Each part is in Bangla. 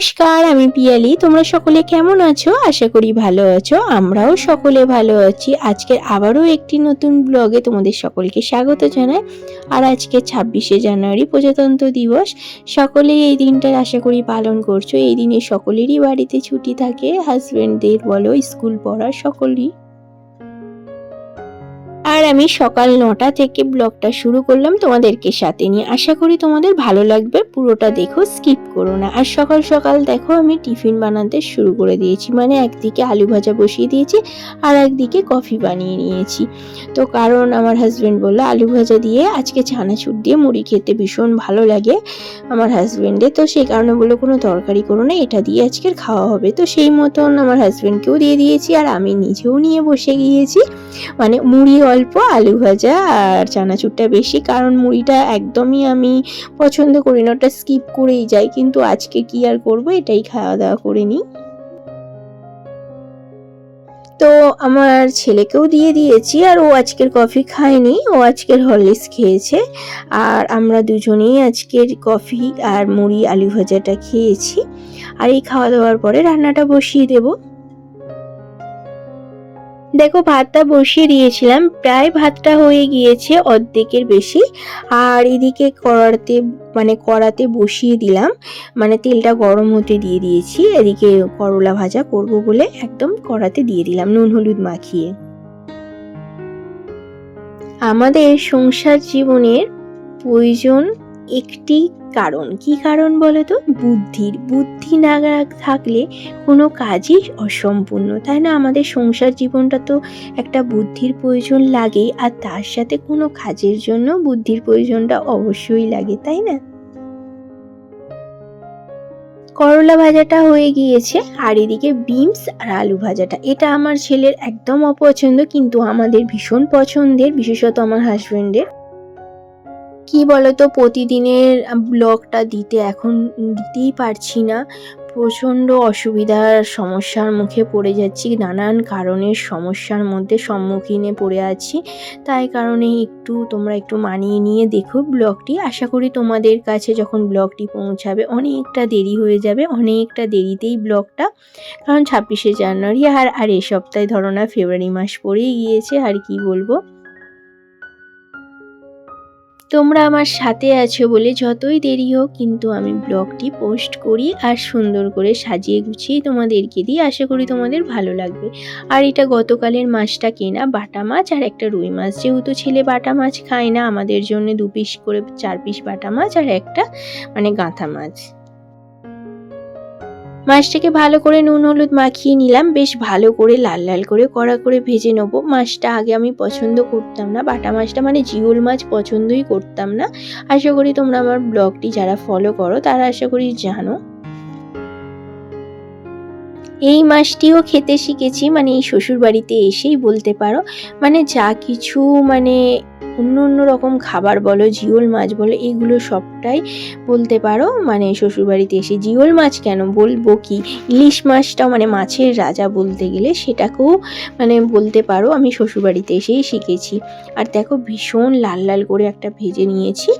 নমস্কার, আমি পিয়ালি। তোমরা সকলে কেমন আছো? আশা করি ভালো আছো। আমরাও সকলে ভালো আছি। আজকের আবারও একটি নতুন ব্লগে তোমাদের সকলকে স্বাগত জানাই। আর আজকে 26শে জানুয়ারি প্রজাতন্ত্র দিবস। সকলেই এই দিনটার আশা করি পালন করছো। এই দিনে সকলেরই বাড়িতে ছুটি থাকে, হাজবেন্ডদের বলো, স্কুল পড়ার সকলেই। আর আমি সকাল 9টা থেকে ব্লগটা শুরু করলাম তোমাদেরকে সাথে নিয়ে। আশা করি তোমাদের ভালো লাগবে, পুরোটা দেখো, স্কিপ করো না। আর সকাল সকাল দেখো আমি টিফিন বানাতে শুরু করে দিয়েছি, মানে একদিকে আলু ভাজা বসিয়ে দিয়েছি আর একদিকে কফি বানিয়ে নিয়েছি। তো কারণ আমার হাজব্যান্ড বললো আলু ভাজা দিয়ে আজকে চানাচুর দিয়ে মুড়ি খেতে ভীষণ ভালো লাগে আমার হাজব্যান্ডে, তো সেই কারণে বললো কোনো তরকারি করো না, এটা দিয়ে আজকের খাওয়া হবে। তো সেই মতন আমার হাজব্যান্ডকেও দিয়ে দিয়েছি আর আমি নিজেও নিয়ে বসে গিয়েছি। মানে মুড়ি অল্প, আলু ভাজা আর চানাচুরটা বেশি, কারণ মুড়িটা একদমই আমি পছন্দ করি না, ওটা স্কিপ করেই যাই। কিন্তু আজকে কি আর করবো, এটাই খাওয়া দাওয়া করে নিই। তো আমার ছেলেকেও দিয়ে দিয়েছি আর ও আজকের কফি খায়নি, ও আজকের হরলিক্স খেয়েছে। আর আমরা দুজনেই আজকের কফি আর মুড়ি আলু ভাজাটা খেয়েছি। আর এই খাওয়া দাওয়ার পরে রান্নাটা বসিয়ে দেবো। দেখো ভাতটা বসিয়ে দিয়েছিলাম, প্রায় ভাতটা হয়ে গিয়েছে অর্ধেকের বেশি। আর এদিকে কড়াতে বসিয়ে দিলাম, মানে তেলটা গরম হতে দিয়ে দিয়েছি। এদিকে করলা ভাজা করব বলে একদম কড়াতে দিয়ে দিলাম নুন হলুদ মাখিয়ে। আমাদের সংসার জীবনের প্রয়োজন একটি কারণ, কি কারণ বলো তো? বুদ্ধি না থাকলে কোনো কাজই অসম্পূর্ণ, তাই না? আমাদের সংসার জীবনটা তো একটা বুদ্ধির প্রয়োজন লাগেই, আর তার সাথে কোনো কাজের জন্য বুদ্ধির প্রয়োজনটা অবশ্যই লাগে, তাই না? করলা ভাজাটা হয়ে গিয়েছে আর এদিকে বিনস আর আলু ভাজাটা, এটা আমার ছেলের একদম অপছন্দ, কিন্তু আমাদের ভীষণ পছন্দের, বিশেষত আমার হাজবেন্ডের। কি বলতো, প্রতিদিনের ব্লগটা এখন দিতেই পারছি না, প্রচণ্ড অসুবিধার সমস্যার মুখে পড়ে যাচ্ছি, নানান কারণের সমস্যার মধ্যে সম্মুখীনে পড়ে আছি। তাই কারণে তোমরা একটু মানিয়ে নিয়ে দেখো ব্লগটি। আশা করি তোমাদের কাছে যখন ব্লগটি পৌঁছাবে অনেকটা দেরি হয়ে যাবে, অনেকটা দেরিতেই ব্লগটা, কারণ 26শে জানুয়ারি আর এই সপ্তাহে ধরো না ফেব্রুয়ারি মাস পড়েই গিয়েছে। আর কি বলবো, তোমরা আমার সাথে আছো বলে যতই দেরি হোক কিন্তু আমি ব্লগটি পোস্ট করি আর সুন্দর করে সাজিয়ে গুছিয়ে তোমাদেরকে দিই। আশা করি তোমাদের ভালো লাগবে। আর এটা গতকালের মাছটা কেনা বাটা মাছ আর একটা রুই মাছ, যেহেতু ছেলে বাটা মাছ খায় না, আমাদের জন্য 2 পিস করে 4 পিস বাটা মাছ আর একটা গাঁথা মাছ। মাছটাকে ভালো করে নুন হলুদ মাখিয়ে নিলাম, বেশ ভালো করে লাল লাল করে কড়া করে ভেজে নেবো। মাছটা আগে আমি পছন্দ করতাম না, বাটা মাছটা জিওল মাছ পছন্দই করতাম না। আশা করি তোমরা আমার ব্লগটি যারা ফলো করো তারা আশা করি জানো। এই মাছটিও খেতে শিখেছি এই শ্বশুর বাড়িতে এসেই বলতে পারো। যা কিছু অন্য রকম খাবার বলো, জিওল মাছ বলো, এগুলো সবটাই বলতে পারো শ্বশুর বাড়িতে এসে। জিওল মাছ কেন বলবো, কি ইলিশ মাছটাও মাছের রাজা বলতে গেলে, সেটাকেও বলতে পারো আমি শ্বশুর বাড়িতে এসেই শিখেছি। আর দেখো ভীষণ লাল লাল করে একটা ভেজে নিয়েছি,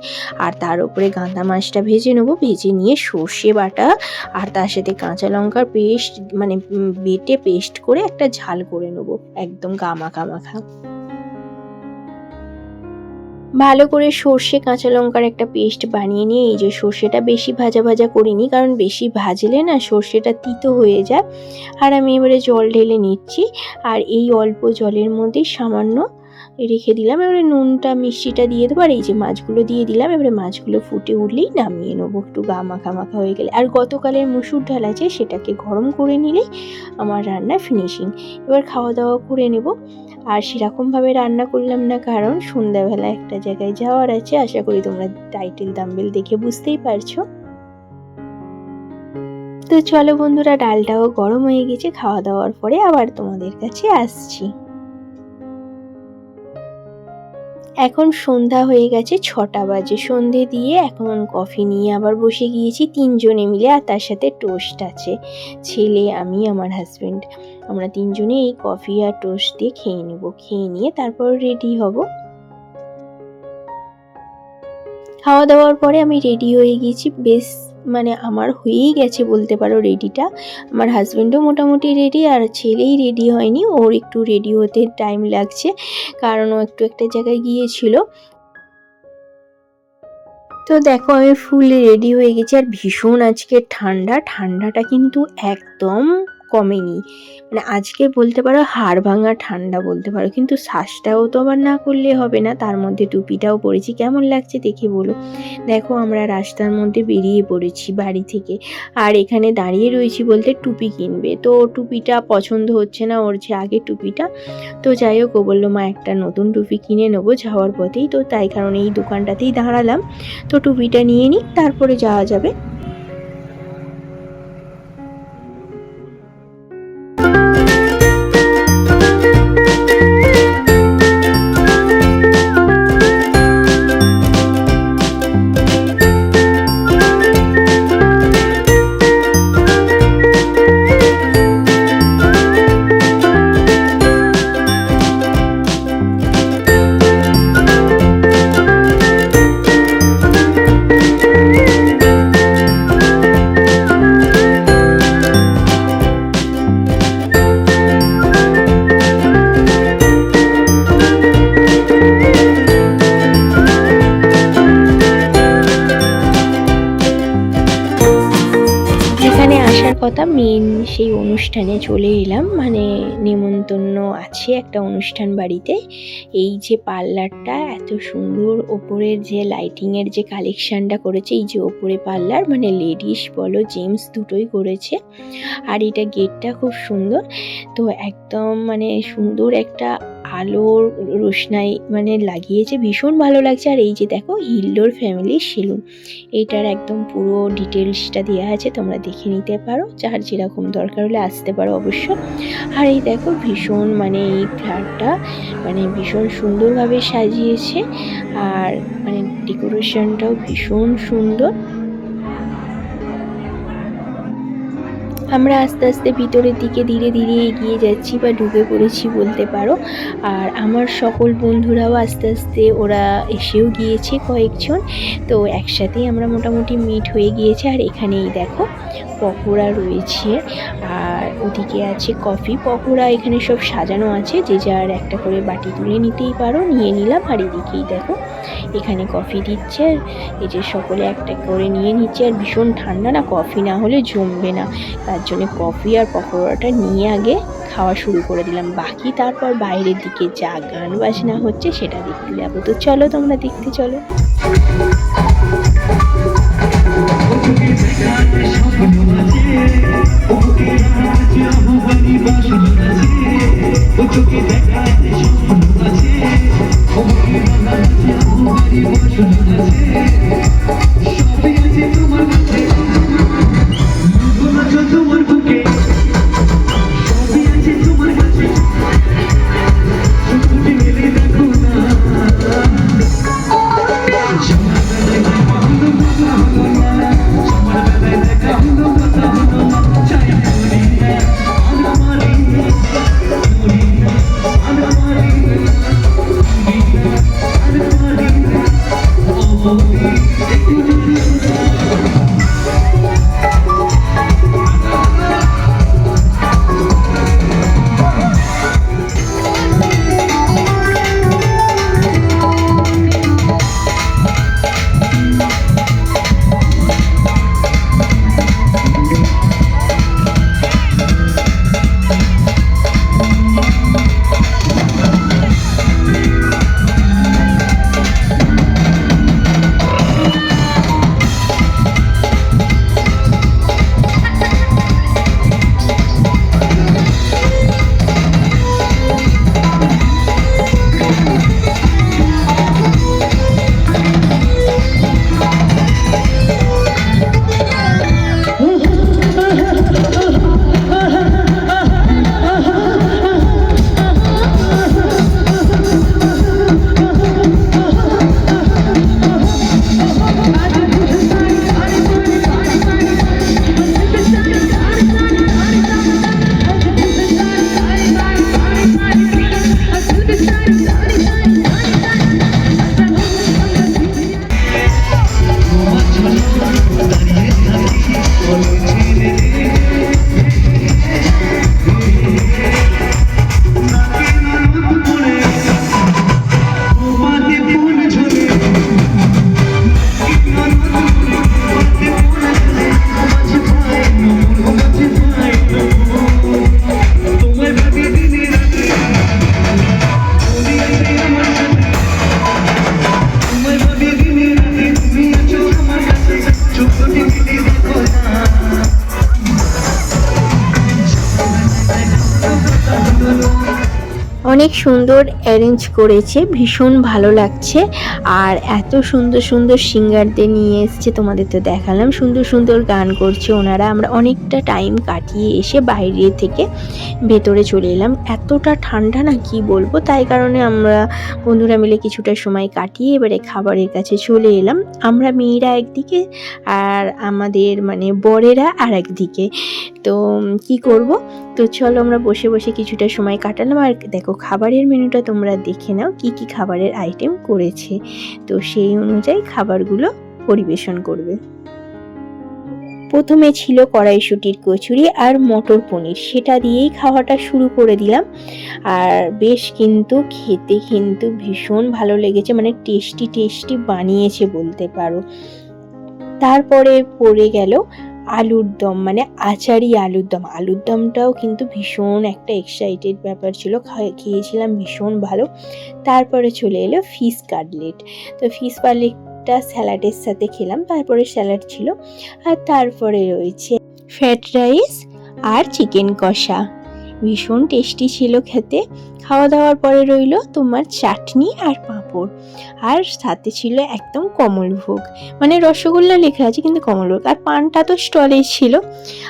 আর তার উপরে গাঁদা মাছটা ভেজে নেবো। ভেজে নিয়ে সর্ষে বাটা আর তার সাথে কাঁচা লঙ্কার পেস্ট বেটে পেস্ট করে একটা ঝাল করে নেবো, একদম গামাখা মাখা। ভালো করে সর্ষে কাঁচা লঙ্কার একটা পেস্ট বানিয়ে নিয়ে, এই যে সর্ষেটা বেশি ভাজা ভাজা করিনি, কারণ বেশি ভাজলে না সর্ষেটা তিতো হয়ে যায়। আর আমি এবারে জল ঢেলে নিচ্ছি, আর এই অল্প জলের মধ্যে সামান্য রেখে দিলাম। এবারে নুনটা মিষ্টিটা দিয়ে দেবো, আর এই যে মাছগুলো দিয়ে দিলাম। এবারে মাছগুলো ফুটে উঠলেই নামিয়ে নেবো, একটু গা মাখা মাখা হয়ে গেলে। আর গতকালের মুসুর ডাল আছে, সেটাকে গরম করে নিলেই আমার রান্না ফিনিশিং। এবার খাওয়া দাওয়া করে নেব। আর সেরকমভাবে রান্না করলাম না, কারণ সন্ধ্যাবেলা একটা জায়গায় যাওয়ার আছে। আশা করি তোমরা টাইটেল থাম্বনেল দেখে বুঝতেই পারছো। তো চলো বন্ধুরা, ডালটাও গরম হয়ে গেছে, খাওয়া দাওয়ার পরে আবার তোমাদের কাছে আসছি। এখন সন্ধ্যা হয়ে গেছে, 6টা বাজে। সন্ধে দিয়ে এখন কফি নিয়ে আবার বসে গিয়েছি 3 জনে মিলে, আর তার সাথে টোস্ট আছে। ছেলে, আমি, আমার হাজবেন্ড, আমরা 3 জনে এই কফি আর টোস্ট দিয়ে খেয়ে নেব। খেয়ে নিয়ে তারপর রেডি হব। খাওয়া দাওয়ার পরে আমি রেডি হয়ে গিয়েছি, বেশ মানে আমার হয়েই গেছে বলতে পারো রেডিটা। আমার হাজব্যান্ডও মোটামুটি রেডি, আর ছেলেই রেডি হয়নি, ওর একটু রেডি হতে টাইম লাগছে কারণ ও একটু একটা জায়গায় গিয়েছিল। তো দেখো আমি ফুল রেডি হয়ে গেছি, আর ভীষণ আজকে ঠান্ডাটা কিন্তু একদম কমেনি, মানে আজকে বলতে পারো হাড় ভাঙা ঠান্ডা বলতে পারো। কিন্তু শ্বাসটাও তো আবার না করলে হবে না, তার মধ্যে টুপিটাও পরেছি। কেমন লাগছে দেখে বলো। দেখো আমরা রাস্তার মধ্যে বেরিয়ে পড়েছি বাড়ি থেকে, আর এখানে দাঁড়িয়ে রয়েছি বলতে টুপি কিনবে। তো টুপিটা পছন্দ হচ্ছে না ওর, যে আগে টুপিটা। তো যাই হোক, ও বললো মা একটা নতুন টুপি কিনে নেবো যাওয়ার পথেই, তো তাই কারণে এই দোকানটাতেই দাঁড়ালাম। তো টুপিটা নিয়ে নিই, তারপরে যাওয়া যাবে। এখানে আসার কথা মেন সেই অনুষ্ঠানে চলে এলাম, মানে নেমন্তন্ন আছে একটা অনুষ্ঠান বাড়িতে। এই যে পার্লারটা এত সুন্দর, ওপরের যে লাইটিংয়ের যে কালেকশনটা করেছে, এই যে ওপরে পার্লার, মানে লেডিস বলো জেন্টস দুটোই করেছে। আর এটা গেটটা খুব সুন্দর, তো একদম মানে সুন্দর একটা আলোর রোশনাই মানে লাগিয়েছে, ভীষণ ভালো লাগছে। আর এই যে দেখো হিল্লোর ফ্যামিলি সেলুন, এইটার একদম পুরো ডিটেলসটা দেওয়া আছে, তোমরা দেখে নিতে পারো, যার যেরকম দরকার হলে আসতে পারো অবশ্য। আর এই দেখো ভীষণ মানে এই ফ্ল্যাটটা মানে ভীষণ সুন্দরভাবে সাজিয়েছে, আর মানে ডেকোরেশনটাও ভীষণ সুন্দর। আমরা আস্তে আস্তে ভিতরের দিকে ধীরে ধীরে এগিয়ে যাচ্ছি বা ঢুকে পড়েছি বলতে পারো। আর আমার সকল বন্ধুরাও আস্তে আস্তে ওরা এসেও গিয়েছে কয়েকজন, তো একসাথেই আমরা মোটামুটি মিট হয়ে গিয়েছে। আর এখানেই দেখো পকোড়া রয়েছে, আর ওদিকে আছে কফি। পকোড়া এখানে সব সাজানো আছে, যে যার একটা করে বাটি তুলে নিতেই পারো, নিয়ে নিলাম। আর এদিকেই দেখো এখানে কফি দিচ্ছে, এই যে সকলে একটা করে নিয়ে নিচ্ছে। আর ভীষণ ঠান্ডা না, কফি না হলে জমবে না, তার জন্য কফি আর পকোড়াটা নিয়ে আগে খাওয়া শুরু করে দিলাম। বাকি তারপর বাইরের দিকে যা গান বাজনা হচ্ছে সেটা দেখতে যাবো। তো চলো তোমরা দেখতে চলো। অনেক সুন্দর অ্যারেঞ্জ করেছে, ভীষণ ভালো লাগছে। আর এত সুন্দর সুন্দর সিঙ্গারদের নিয়ে এসছে, তোমাদের তো দেখালাম, সুন্দর সুন্দর গান করছে ওনারা। আমরা অনেকটা টাইম কাটিয়ে এসে বাইরে থেকে ভেতরে চলে এলাম। এতটা ঠান্ডা না কি বলবো, তাই কারণে আমরা বন্ধুরা মিলে কিছুটা সময় কাটিয়ে এবারে খাবারের কাছে চলে এলাম। আমরা মেয়েরা একদিকে আর আমাদের মানে বরেরা আর একদিকে। তো কি করব, তো চলো আমরা বসে বসে কিছুটা সময় কাটালাম। আর দেখো খাবারের মেনুটা তোমরা দেখে নাও কি কি খাবারের আইটেম করেছে, তো সেই অনুযায়ী খাবারগুলো পরিবেশন করবে। প্রথমে ছিল কড়াইশুঁটির কচুরি আর মটর পনির, সেটা দিয়েই খাওয়াটা শুরু করে দিলাম। আর বেশ কিন্তু খেতে কিন্তু ভীষণ ভালো লেগেছে, মানে টেস্টি টেস্টি বানিয়েছে বলতে পারো। তারপরে পড়ে গেল আলুর দম, মানে আচারি আলুর দম। আলুর দমটাও কিন্তু ভীষণ একটা এক্সাইটেড ব্যাপার ছিল, খেয়েছিলাম ভীষণ ভালো। তারপরে চলে এলো ফিশ কাটলেট। তো ফিশ কাটলেটটা স্যালাডের সাথে খেলাম, তারপরে স্যালাড ছিল। আর তারপরে রয়েছে ফ্রাইড রাইস আর চিকেন কষা, ভীষণ টেস্টি ছিল খেতে। খাওয়া দাওয়ার পরে রইল তোমার চাটনি আর পাঁপড়, আর সাথে ছিল একদম কমলভোগ, মানে রসগোল্লা লেখা আছে কিন্তু কমলভোগ। আর পানটা তো স্টলেই ছিল,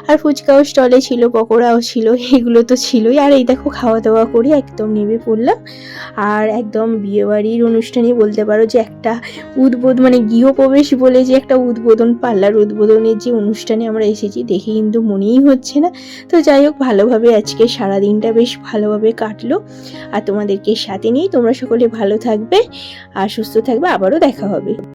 আর ফুচকাও স্টলে ছিল, পকোড়াও ছিল, এগুলো তো ছিলই। আর এই দেখো খাওয়া দাওয়া করে একদম নেমে পড়লাম। আর একদম বিয়েবাড়ির অনুষ্ঠানই বলতে পারো, যে একটা মানে গৃহপ্রবেশ বলে যে একটা উদ্বোধন, পার্লার উদ্বোধনের যে অনুষ্ঠানে আমরা এসেছি, দেখে কিন্তু মনেই হচ্ছে না। তো যাই হোক, ভালোভাবে আজকে সারাদিনটা বেশ ভালোভাবে কাটলো। আর তোমাদেরকে সাথে নিয়ে তোমরা সকলে ভালো থাকবে আর সুস্থ থাকবে, আবারও দেখা হবে।